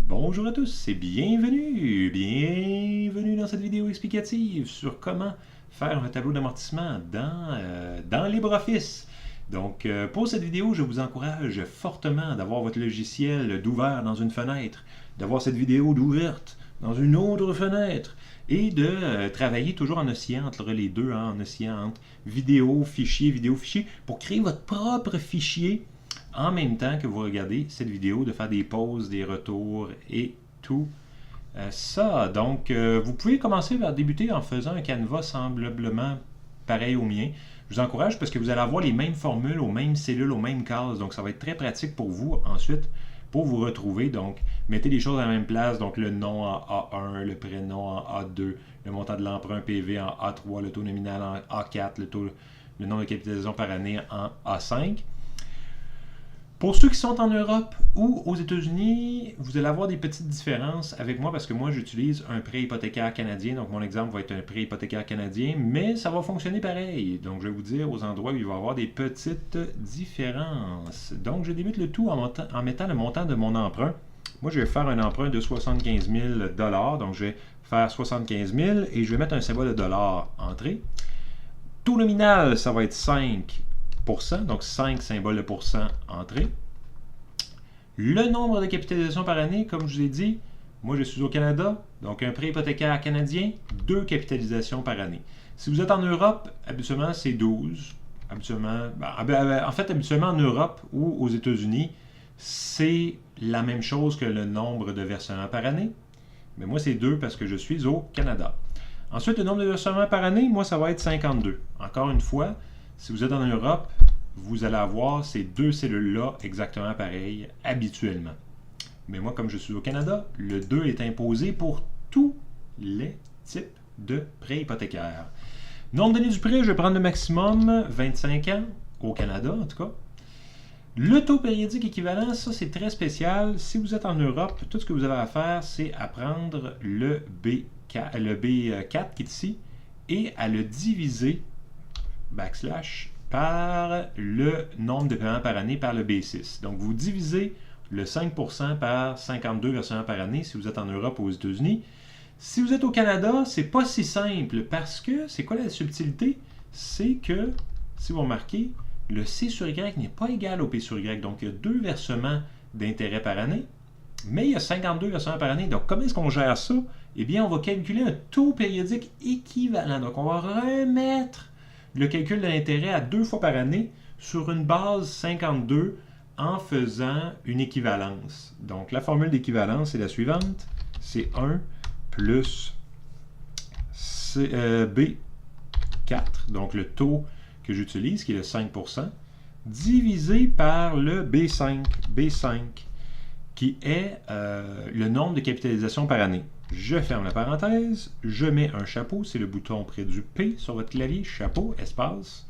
Bonjour à tous et bienvenue dans cette vidéo explicative sur comment faire un tableau d'amortissement dans LibreOffice. Donc, pour cette vidéo, je vous encourage fortement d'avoir votre logiciel d'ouvert dans une fenêtre, d'avoir cette vidéo d'ouverte dans une autre fenêtre et de travailler toujours en oscillant entre les deux, en oscillant entre vidéo, fichier, pour créer votre propre fichier en même temps que vous regardez cette vidéo, de faire des pauses, des retours et tout ça. Donc, vous pouvez commencer par débuter en faisant un canevas semblablement pareil au mien. Je vous encourage parce que vous allez avoir les mêmes formules, aux mêmes cellules, aux mêmes cases. Donc, ça va être très pratique pour vous ensuite pour vous retrouver. Donc, mettez les choses à la même place. Donc, le nom en A1, le prénom en A2, le montant de l'emprunt PV en A3, le taux nominal en A4, le nombre de capitalisation par année en A5. Pour ceux qui sont en Europe ou aux États-Unis, vous allez avoir des petites différences avec moi parce que moi j'utilise un prêt hypothécaire canadien, donc mon exemple va être un prêt hypothécaire canadien, mais ça va fonctionner pareil. Donc je vais vous dire aux endroits où il va y avoir des petites différences. Donc je débute le tout en mettant le montant de mon emprunt. Moi je vais faire un emprunt de 75 000 $, donc je vais faire 75 000 et je vais mettre un symbole de dollar entrée. Taux nominal, ça va être 5%. Donc 5 symboles de pourcent entrée. Le nombre de capitalisations par année, comme je vous ai dit, moi je suis au Canada, donc un prêt hypothécaire canadien, 2 capitalisations par année. Si vous êtes en Europe, habituellement c'est 12. Habituellement en Europe ou aux États-Unis, c'est la même chose que le nombre de versements par année. Mais moi c'est 2 parce que je suis au Canada. Ensuite, le nombre de versements par année, moi ça va être 52. Encore une fois, si vous êtes en Europe, vous allez avoir ces deux cellules-là exactement pareilles habituellement. Mais moi, comme je suis au Canada, le 2 est imposé pour tous les types de prêts hypothécaires. Nombre d'années du prêt, je vais prendre le maximum, 25 ans, au Canada en tout cas. Le taux périodique équivalent, ça c'est très spécial. Si vous êtes en Europe, tout ce que vous avez à faire, c'est à prendre le B4 qui est ici et à le diviser par le nombre de paiements par année par le B6. Donc, vous divisez le 5% par 52 versements par année si vous êtes en Europe ou aux États-Unis. Si vous êtes au Canada, c'est pas si simple parce que, c'est quoi la subtilité? C'est que, si vous remarquez, le C sur Y n'est pas égal au P sur Y. Donc, il y a 2 versements d'intérêt par année, mais il y a 52 versements par année. Donc, comment est-ce qu'on gère ça? Eh bien, on va calculer un taux périodique équivalent. Donc, on va remettre le calcul de l'intérêt à 2 fois par année sur une base 52 en faisant une équivalence. Donc, la formule d'équivalence est la suivante. C'est 1 plus B4, donc le taux que j'utilise, qui est le 5%, divisé par le B5, qui est le nombre de capitalisations par année. Je ferme la parenthèse, je mets un chapeau, c'est le bouton près du P sur votre clavier, chapeau, espace.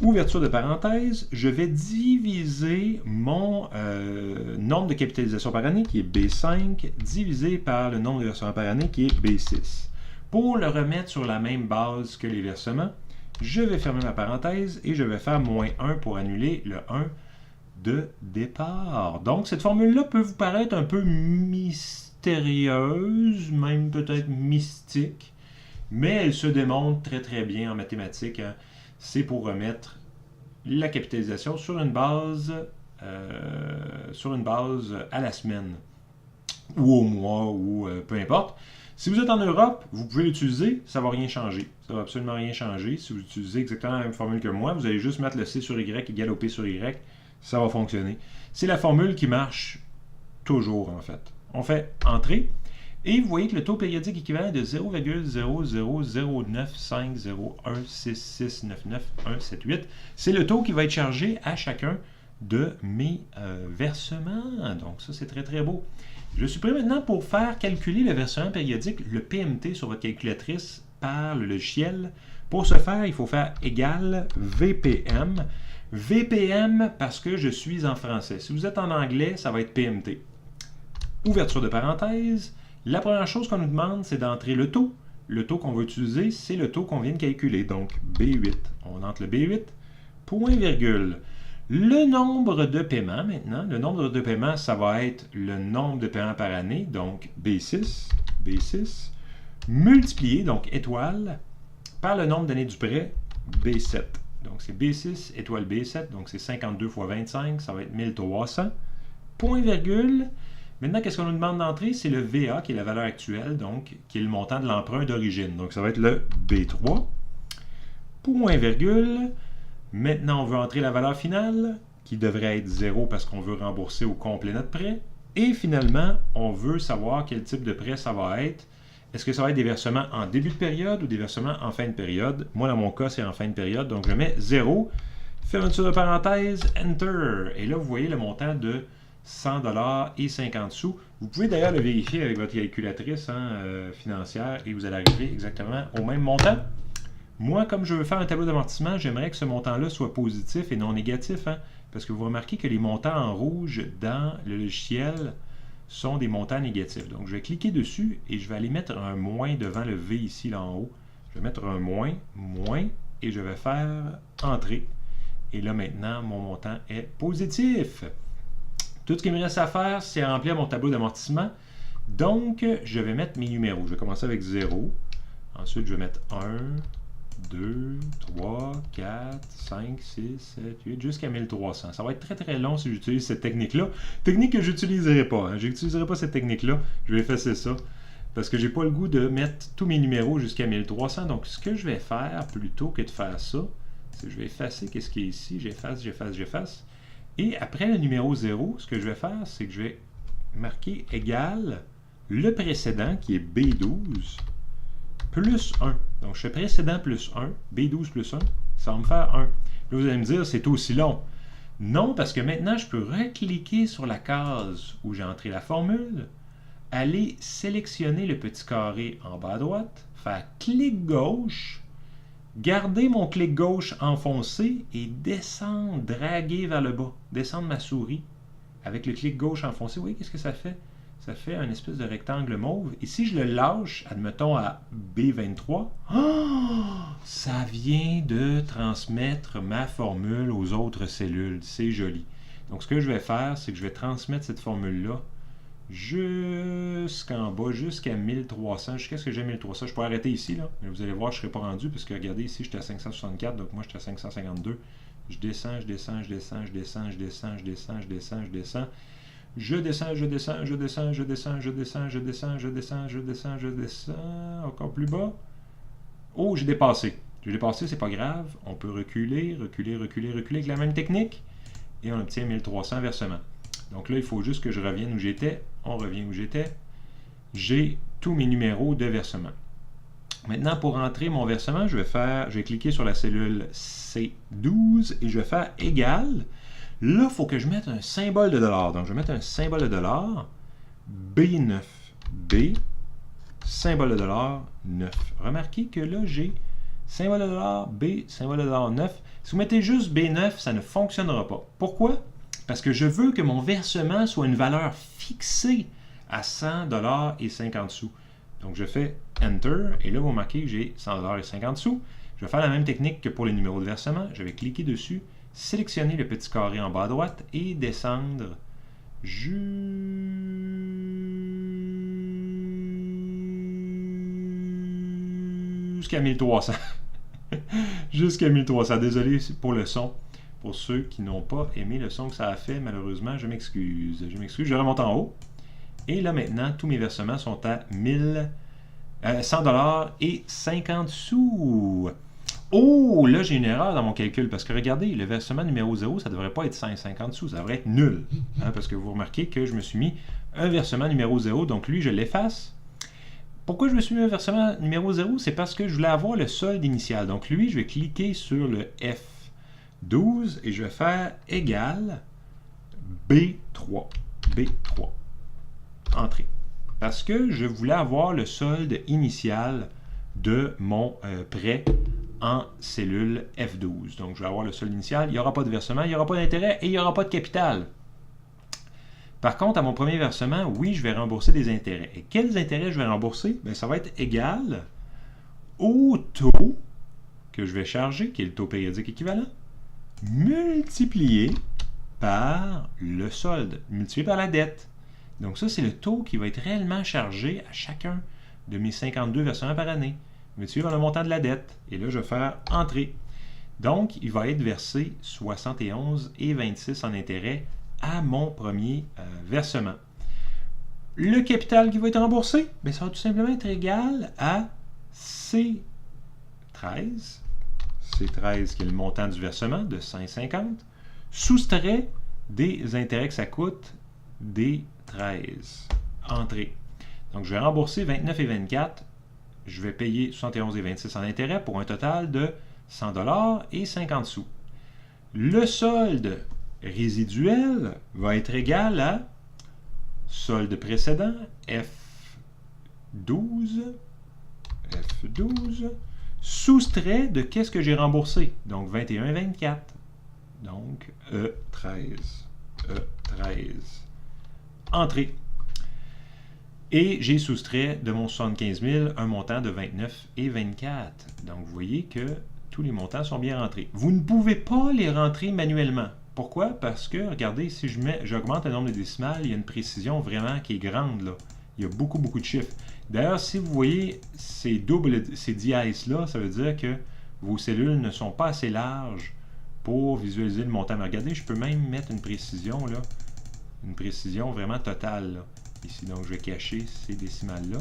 Ouverture de parenthèse, je vais diviser mon nombre de capitalisation par année, qui est B5, divisé par le nombre de versements par année, qui est B6. Pour le remettre sur la même base que les versements, je vais fermer ma parenthèse et je vais faire moins 1 pour annuler le 1 de départ. Donc, cette formule-là peut vous paraître un peu mystérieuse, même peut-être mystique, mais elle se démontre très très bien en mathématiques. Hein. C'est pour remettre la capitalisation sur une base à la semaine, ou au mois, ou peu importe. Si vous êtes en Europe, vous pouvez l'utiliser, ça ne va rien changer. Ça ne va absolument rien changer. Si vous utilisez exactement la même formule que moi, vous allez juste mettre le C sur Y égale au P sur Y, ça va fonctionner. C'est la formule qui marche toujours, en fait. On fait Entrée, et vous voyez que le taux périodique équivalent est de 0,0000950166166991178. C'est le taux qui va être chargé à chacun de mes versements. Donc ça, c'est très très beau. Je suis prêt maintenant pour faire calculer le versement périodique, le PMT, sur votre calculatrice par le logiciel. Pour ce faire, il faut faire égal VPM. VPM parce que je suis en français. Si vous êtes en anglais, ça va être PMT. Ouverture de parenthèse. La première chose qu'on nous demande, c'est d'entrer le taux. Le taux qu'on va utiliser, c'est le taux qu'on vient de calculer. Donc, B8. On entre le B8, point virgule. Le nombre de paiements maintenant, le nombre de paiements, ça va être le nombre de paiements par année, donc B6, multiplié, donc étoile, par le nombre d'années du prêt, B7. Donc c'est B6 étoile B7, donc c'est 52 fois 25, ça va être 1300. Point virgule. Maintenant, qu'est-ce qu'on nous demande d'entrer? C'est le VA, qui est la valeur actuelle, donc qui est le montant de l'emprunt d'origine. Donc ça va être le B3. Point virgule. Maintenant, on veut entrer la valeur finale, qui devrait être 0 parce qu'on veut rembourser au complet notre prêt. Et finalement, on veut savoir quel type de prêt ça va être. Est-ce que ça va être des versements en début de période ou des versements en fin de période? Moi, dans mon cas, c'est en fin de période, donc je mets 0. Fermeture de parenthèse, Enter. Et là, vous voyez le montant de 100$ et 50 sous. Vous pouvez d'ailleurs le vérifier avec votre calculatrice financière et vous allez arriver exactement au même montant. Moi, comme je veux faire un tableau d'amortissement, j'aimerais que ce montant-là soit positif et non négatif, parce que vous remarquez que les montants en rouge dans le logiciel sont des montants négatifs. Donc, je vais cliquer dessus et je vais aller mettre un moins devant le V ici, là en haut. Je vais mettre un moins, et je vais faire Entrée. Et là, maintenant, mon montant est positif. Tout ce qu'il me reste à faire, c'est remplir mon tableau d'amortissement. Donc, je vais mettre mes numéros. Je vais commencer avec 0. Ensuite, je vais mettre 1, 2, 3, 4, 5, 6, 7, 8, jusqu'à 1300. Ça va être très très long si j'utilise cette technique-là. Technique que je n'utiliserai pas. Je n'utiliserai pas cette technique-là. Je vais effacer ça. Parce que je n'ai pas le goût de mettre tous mes numéros jusqu'à 1300. Donc, ce que je vais faire, plutôt que de faire ça, c'est que je vais effacer qu'est-ce qui est ici. J'efface. Et après le numéro 0, ce que je vais faire, c'est que je vais marquer égal le précédent, qui est B12, plus 1. Donc, je fais précédent plus 1, B12 plus 1, ça va me faire 1. Là, vous allez me dire, c'est aussi long. Non, parce que maintenant, je peux recliquer sur la case où j'ai entré la formule, aller sélectionner le petit carré en bas à droite, faire clic gauche, garder mon clic gauche enfoncé et descendre, draguer vers le bas, descendre ma souris avec le clic gauche enfoncé. Vous voyez, qu'est-ce que ça fait? Ça fait un espèce de rectangle mauve. Et si je le lâche, admettons à B23, ça vient de transmettre ma formule aux autres cellules. C'est joli. Donc, ce que je vais faire, c'est que je vais transmettre cette formule-là jusqu'en bas, jusqu'à 1300. Jusqu'à ce que j'ai 1300. Je peux arrêter ici, là. Mais vous allez voir, je ne serai pas rendu, parce que regardez, ici, j'étais à 564, donc moi, j'étais à 552. Je descends. Je descends. Encore plus bas. Oh, j'ai dépassé. J'ai dépassé, c'est pas grave. On peut reculer avec la même technique. Et on obtient 1300 versements. Donc là, il faut juste que je revienne où j'étais. On revient où j'étais. J'ai tous mes numéros de versement. Maintenant, pour entrer mon versement, je vais cliquer sur la cellule C12 et je vais faire égal. Là, il faut que je mette un symbole de dollar. Donc, je vais mettre un symbole de dollar, B9, B, symbole de dollar 9. Remarquez que là, j'ai symbole de dollar, B, symbole de dollar 9. Si vous mettez juste B9, ça ne fonctionnera pas. Pourquoi? Parce que je veux que mon versement soit une valeur fixée à 100$ et 50 sous. Donc, je fais Enter, et là, vous remarquez que j'ai 100$ et 50 sous. Je vais faire la même technique que pour les numéros de versement. Je vais cliquer dessus, sélectionner le petit carré en bas à droite et descendre jusqu'à 1300. Jusqu'à 1300. Désolé pour le son. Pour ceux qui n'ont pas aimé le son que ça a fait, malheureusement, je m'excuse. Je remonte en haut. Et là, maintenant, tous mes versements sont à 100$ et 50 sous. Oh, là, j'ai une erreur dans mon calcul, parce que regardez, le versement numéro 0, ça ne devrait pas être 150 sous, ça devrait être nul. Parce que vous remarquez que je me suis mis un versement numéro 0, donc lui, je l'efface. Pourquoi je me suis mis un versement numéro 0? C'est parce que je voulais avoir le solde initial. Donc lui, je vais cliquer sur le F12 et je vais faire égal B3. B3. Entrée. Parce que je voulais avoir le solde initial de mon prêt en cellule F12. Donc, je vais avoir le solde initial. Il n'y aura pas de versement, il n'y aura pas d'intérêt et il n'y aura pas de capital. Par contre, à mon premier versement, oui, je vais rembourser des intérêts. Et quels intérêts je vais rembourser? Bien, ça va être égal au taux que je vais charger, qui est le taux périodique équivalent, multiplié par le solde, multiplié par la dette. Donc ça, c'est le taux qui va être réellement chargé à chacun de mes 52 versements par année, multiplié par le montant de la dette. Et là, je vais faire Entrée. Donc, il va être versé 71,26 en intérêt à mon premier versement. Le capital qui va être remboursé, bien, ça va tout simplement être égal à C13. C13 qui est le montant du versement de 5,50, soustrait des intérêts que ça coûte des 13. Entrée. Donc, je vais rembourser 29,24. Je vais payer 71,26 en intérêt pour un total de 100$ et 50 sous. Le solde résiduel va être égal à solde précédent, F12, soustrait de qu'est-ce que j'ai remboursé. Donc 21,24. Donc E13. Entrée. Et j'ai soustrait de mon 75 000 un montant de 29,24. Donc vous voyez que tous les montants sont bien rentrés. Vous ne pouvez pas les rentrer manuellement. Pourquoi? Parce que, regardez, si j'augmente le nombre de décimales, il y a une précision vraiment qui est grande, là. Il y a beaucoup de chiffres. D'ailleurs, si vous voyez ces dièses-là, ça veut dire que vos cellules ne sont pas assez larges pour visualiser le montant. Mais regardez, je peux même mettre une précision, là. Une précision vraiment totale, là. Ici, donc, je vais cacher ces décimales-là.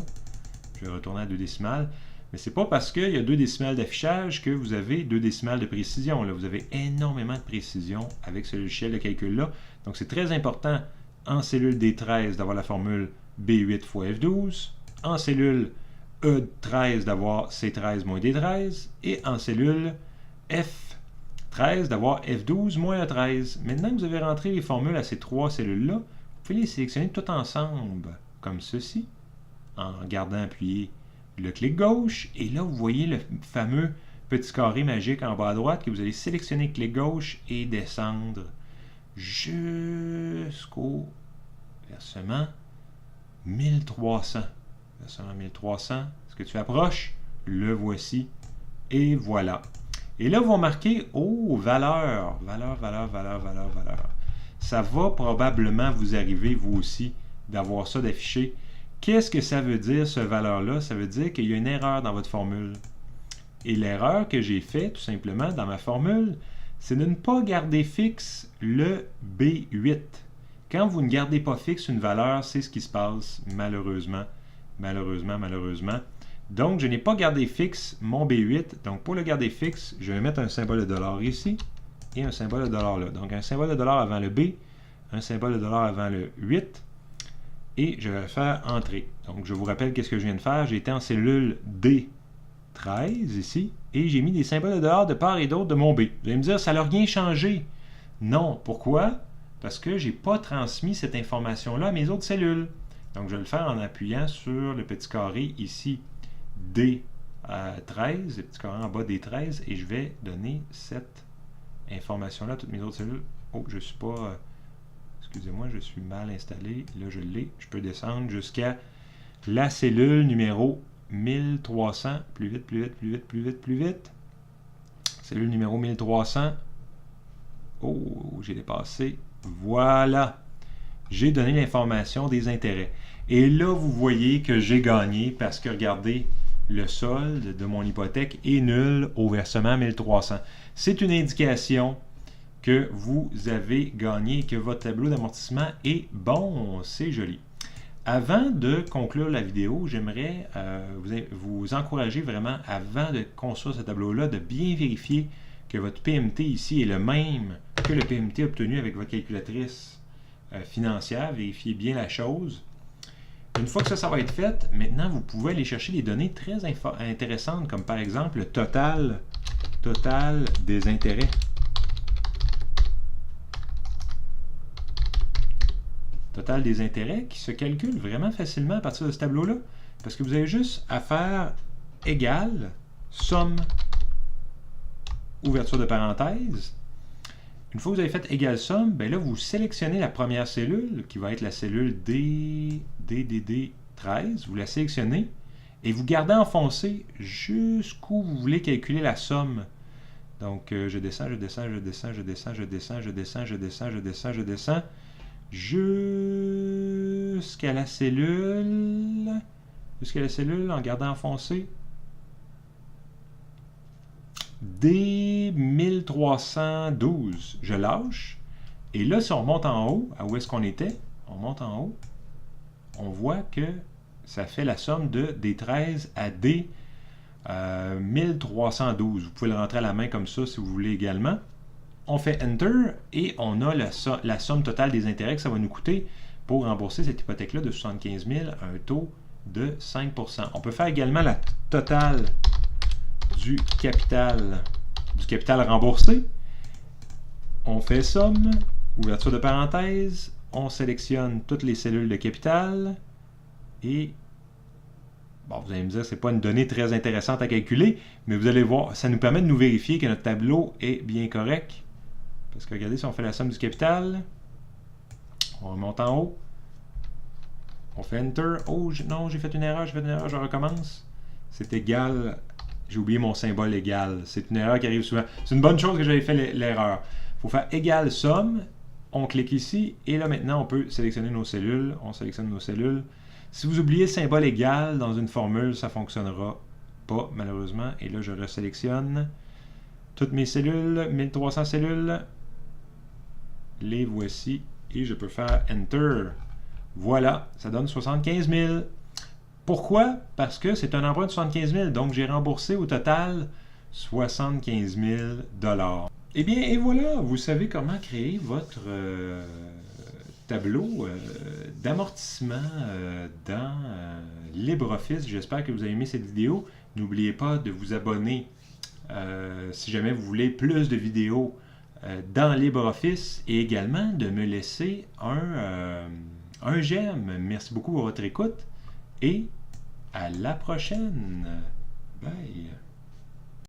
Je vais retourner à 2 décimales. Mais ce n'est pas parce qu'il y a 2 décimales d'affichage que vous avez 2 décimales de précision. Là, vous avez énormément de précision avec ce logiciel de calcul-là. Donc, c'est très important en cellule D13 d'avoir la formule B8 fois F12, en cellule E13 d'avoir C13 moins D13, et en cellule F13 d'avoir F12 moins E13. Maintenant que vous avez rentré les formules à ces 3 cellules-là, vous pouvez les sélectionner tout ensemble, comme ceci, en gardant appuyé le clic gauche, et là vous voyez le fameux petit carré magique en bas à droite que vous allez sélectionner clic gauche et descendre jusqu'au versement 1300. Versement 1300, est-ce que tu approches? Le voici, et voilà. Et là, vous vont marquer valeur. Ça va probablement vous arriver, vous aussi, d'avoir ça d'affiché. Qu'est-ce que ça veut dire, ce valeur-là? Ça veut dire qu'il y a une erreur dans votre formule. Et l'erreur que j'ai faite, tout simplement, dans ma formule, c'est de ne pas garder fixe le B8. Quand vous ne gardez pas fixe une valeur, c'est ce qui se passe, malheureusement. Donc, je n'ai pas gardé fixe mon B8. Donc, pour le garder fixe, je vais mettre un symbole de dollar ici et un symbole de dollar là. Donc, un symbole de dollar avant le B, un symbole de dollar avant le 8. Et je vais faire Entrée. Donc, je vous rappelle qu'est-ce que je viens de faire. J'ai été en cellule D13 ici et j'ai mis des symboles de dollar de part et d'autre de mon B. Vous allez me dire, ça n'a rien changé. Non. Pourquoi? Parce que je n'ai pas transmis cette information-là à mes autres cellules. Donc, je vais le faire en appuyant sur le petit carré ici D13, le petit carré en bas D13, et je vais donner cette information-là à toutes mes autres cellules. Oh, je ne suis pas... excusez-moi, je suis mal installé. Là, je l'ai. Je peux descendre jusqu'à la cellule numéro 1300. Plus vite. Cellule numéro 1300. Oh, j'ai dépassé. Voilà. J'ai donné l'information des intérêts. Et là, vous voyez que j'ai gagné parce que, regardez, le solde de mon hypothèque est nul au versement 1300. C'est une indication que vous avez gagné et que votre tableau d'amortissement est bon. C'est joli. Avant de conclure la vidéo, j'aimerais vous encourager vraiment, avant de construire ce tableau-là, de bien vérifier que votre PMT ici est le même que le PMT obtenu avec votre calculatrice financière. Vérifiez bien la chose. Une fois que ça va être fait, maintenant, vous pouvez aller chercher des données très intéressantes, comme par exemple le total des intérêts. Total des intérêts qui se calcule vraiment facilement à partir de ce tableau-là. Parce que vous avez juste à faire égal, somme, ouverture de parenthèse. Une fois que vous avez fait égal somme, bien là, vous sélectionnez la première cellule, qui va être la cellule DDD13. Vous la sélectionnez et vous gardez enfoncé jusqu'où vous voulez calculer la somme Donc, je descends jusqu'à la cellule. Jusqu'à la cellule en gardant enfoncé. D1312. Je lâche. Et là, si on remonte en haut, à où est-ce qu'on était, on monte en haut, on voit que ça fait la somme de D13 à D1312. Vous pouvez le rentrer à la main comme ça si vous voulez également. On fait Enter et on a la somme totale des intérêts que ça va nous coûter pour rembourser cette hypothèque-là de 75 000 à un taux de 5 %. On peut faire également la totale du capital remboursé. On fait somme, ouverture de parenthèse, on sélectionne toutes les cellules de capital et bon, vous allez me dire, c'est pas une donnée très intéressante à calculer, mais vous allez voir, ça nous permet de nous vérifier que notre tableau est bien correct. Parce que regardez, si on fait la somme du capital, on remonte en haut, on fait Enter. Oh, non, j'ai fait une erreur, je recommence. C'est égal, j'ai oublié mon symbole égal. C'est une erreur qui arrive souvent. C'est une bonne chose que j'avais fait l'erreur. Il faut faire égal somme, on clique ici, et là maintenant on peut sélectionner nos cellules. On sélectionne nos cellules. Si vous oubliez le symbole égal dans une formule, ça ne fonctionnera pas malheureusement. Et là je resélectionne toutes mes cellules, 1300 cellules. Les voici et je peux faire Enter. Voilà, ça donne 75 000. Pourquoi? Parce que c'est un emprunt de 75 000, donc j'ai remboursé au total 75 000 $. Eh bien, et voilà, vous savez comment créer votre tableau d'amortissement dans LibreOffice. J'espère que vous avez aimé cette vidéo. N'oubliez pas de vous abonner si jamais vous voulez plus de vidéos dans LibreOffice et également de me laisser un j'aime. Merci beaucoup pour votre écoute et à la prochaine!